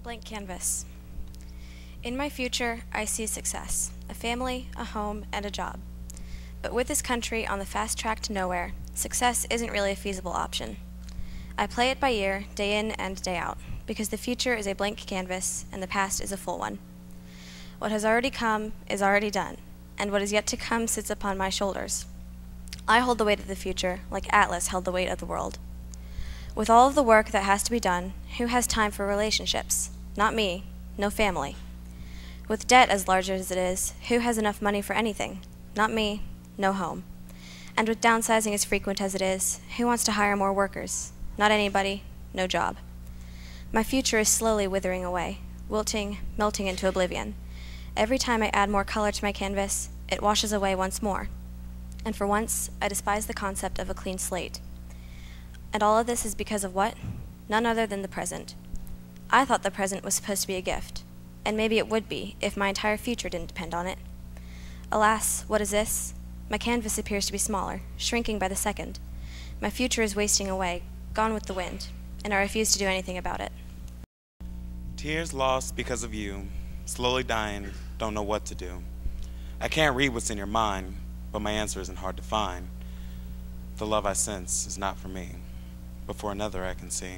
Blank canvas. In my future, I see success, a family, a home, and a job. But with this country on the fast track to nowhere, success isn't really a feasible option. I play it by ear, day in and day out, because the future is a blank canvas and the past is a full one. What has already come is already done, and what is yet to come sits upon my shoulders. I hold the weight of the future, like Atlas held the weight of the world. With all of the work that has to be done, who has time for relationships? Not me, no family. With debt as large as it is, who has enough money for anything? Not me, no home. And with downsizing as frequent as it is, who wants to hire more workers? Not anybody, no job. My future is slowly withering away, wilting, melting into oblivion. Every time I add more color to my canvas, it washes away once more. And for once, I despise the concept of a clean slate. And all of this is because of what? None other than the present. I thought the present was supposed to be a gift, and maybe it would be if my entire future didn't depend on it. Alas, what is this? My canvas appears to be smaller, shrinking by the second. My future is wasting away, gone with the wind, and I refuse to do anything about it. Tears lost because of you, slowly dying, don't know what to do. I can't read what's in your mind, but my answer isn't hard to find. The love I sense is not for me, but for another I can see.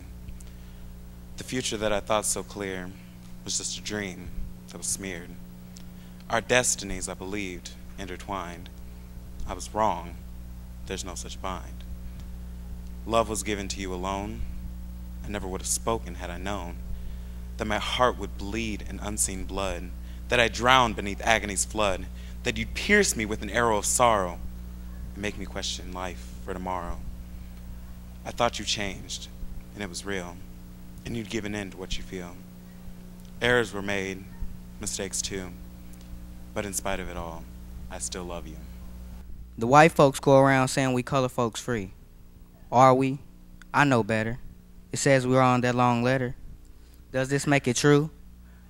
The future that I thought so clear was just a dream that was smeared. Our destinies, I believed, intertwined. I was wrong. There's no such bind. Love was given to you alone. I never would have spoken had I known that my heart would bleed in unseen blood, that I drowned beneath agony's flood, that you'd pierce me with an arrow of sorrow and make me question life for tomorrow. I thought you changed, and it was real, and you'd given in to what you feel. Errors were made, mistakes too, but in spite of it all, I still love you. The white folks go around saying we color folks free. Are we? I know better. It says we're on that long letter. Does this make it true?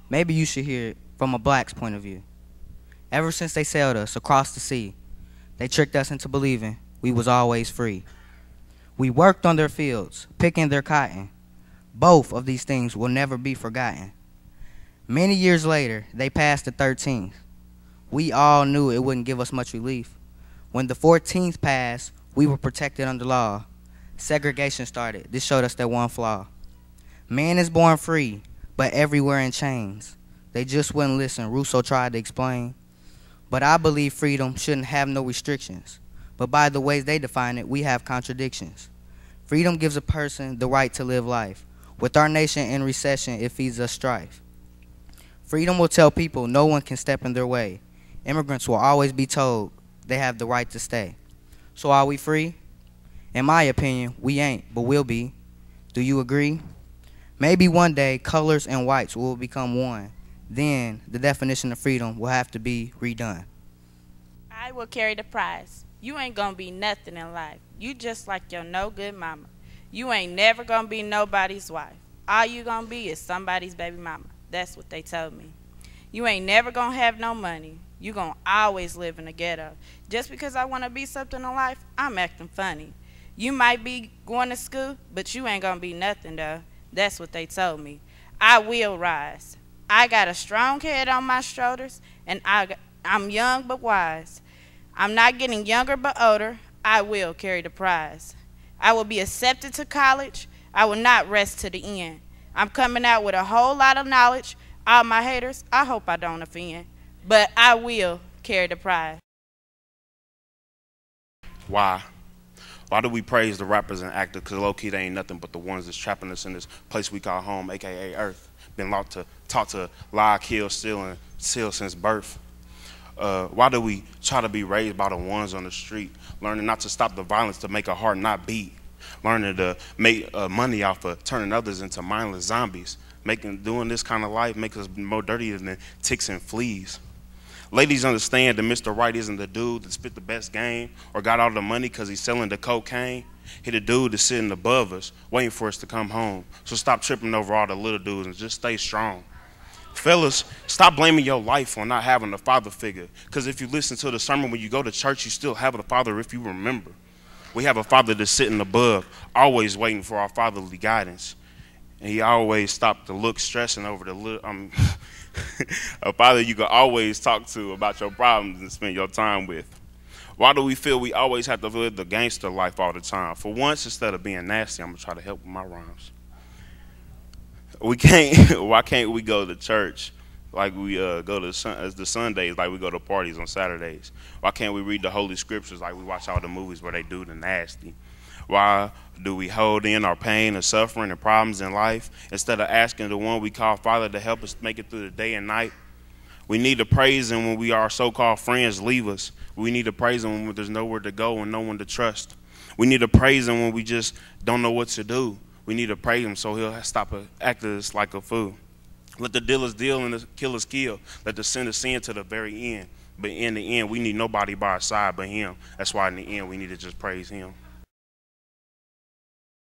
Maybe you should hear it from a black's point of view. Ever since they sailed us across the sea, they tricked us into believing we was always free. We worked on their fields, picking their cotton. Both of these things will never be forgotten. Many years later, they passed the 13th. We all knew it wouldn't give us much relief. When the 14th passed, we were protected under law. Segregation started. This showed us that one flaw. Man is born free, but everywhere in chains. They just wouldn't listen. Rousseau tried to explain. But I believe freedom shouldn't have no restrictions. But by the ways they define it, we have contradictions. Freedom gives a person the right to live life. With our nation in recession, it feeds us strife. Freedom will tell people no one can step in their way. Immigrants will always be told they have the right to stay. So are we free? In my opinion, we ain't, but we'll be. Do you agree? Maybe one day, colors and whites will become one. Then, the definition of freedom will have to be redone. I will carry the prize. You ain't gonna be nothing in life. You just like your no-good mama. You ain't never gonna be nobody's wife. All you gonna be is somebody's baby mama. That's what they told me. You ain't never gonna have no money. You gonna always live in the ghetto. Just because I wanna be something in life, I'm acting funny. You might be going to school, but you ain't gonna be nothing though. That's what they told me. I will rise. I got a strong head on my shoulders, and I'm young but wise. I'm not getting younger but older. I will carry the prize. I will be accepted to college. I will not rest to the end. I'm coming out with a whole lot of knowledge. All my haters, I hope I don't offend. But I will carry the prize. Why? Why do we praise the rappers and actors? Because low-key, they ain't nothing but the ones that's trapping us in this place we call home, a.k.a. Earth. Been taught to lie, kill, steal, and steal since birth. Why do we try to be raised by the ones on the street? Learning not to stop the violence to make a heart not beat. Learning to make money off of turning others into mindless zombies. Doing this kind of life makes us more dirtier than ticks and fleas. Ladies understand that Mr. Right isn't the dude that spit the best game or got all the money because he's selling the cocaine. He the dude that's sitting above us, waiting for us to come home. So stop tripping over all the little dudes and just stay strong. Fellas, stop blaming your life on not having a father figure. Because if you listen to the sermon when you go to church, you still have a father if you remember. We have a father that's sitting above, always waiting for our fatherly guidance. And he always stopped to look, stressing over the little. A father you can always talk to about your problems and spend your time with. Why do we feel we always have to live the gangster life all the time? For once, instead of being nasty, I'm gonna try to help with my rhymes. We can't. Why can't we go to church like we go to the Sundays, like we go to parties on Saturdays? Why can't we read the Holy Scriptures like we watch all the movies where they do the nasty? Why do we hold in our pain and suffering and problems in life instead of asking the one we call Father to help us make it through the day and night? We need to praise him when our so-called friends leave us. We need to praise him when there's nowhere to go and no one to trust. We need to praise him when we just don't know what to do. We need to praise him so he'll stop acting us like a fool. Let the dealers deal and the killers kill. Let the sinners sin to the very end. But in the end, we need nobody by our side but him. That's why in the end, we need to just praise him.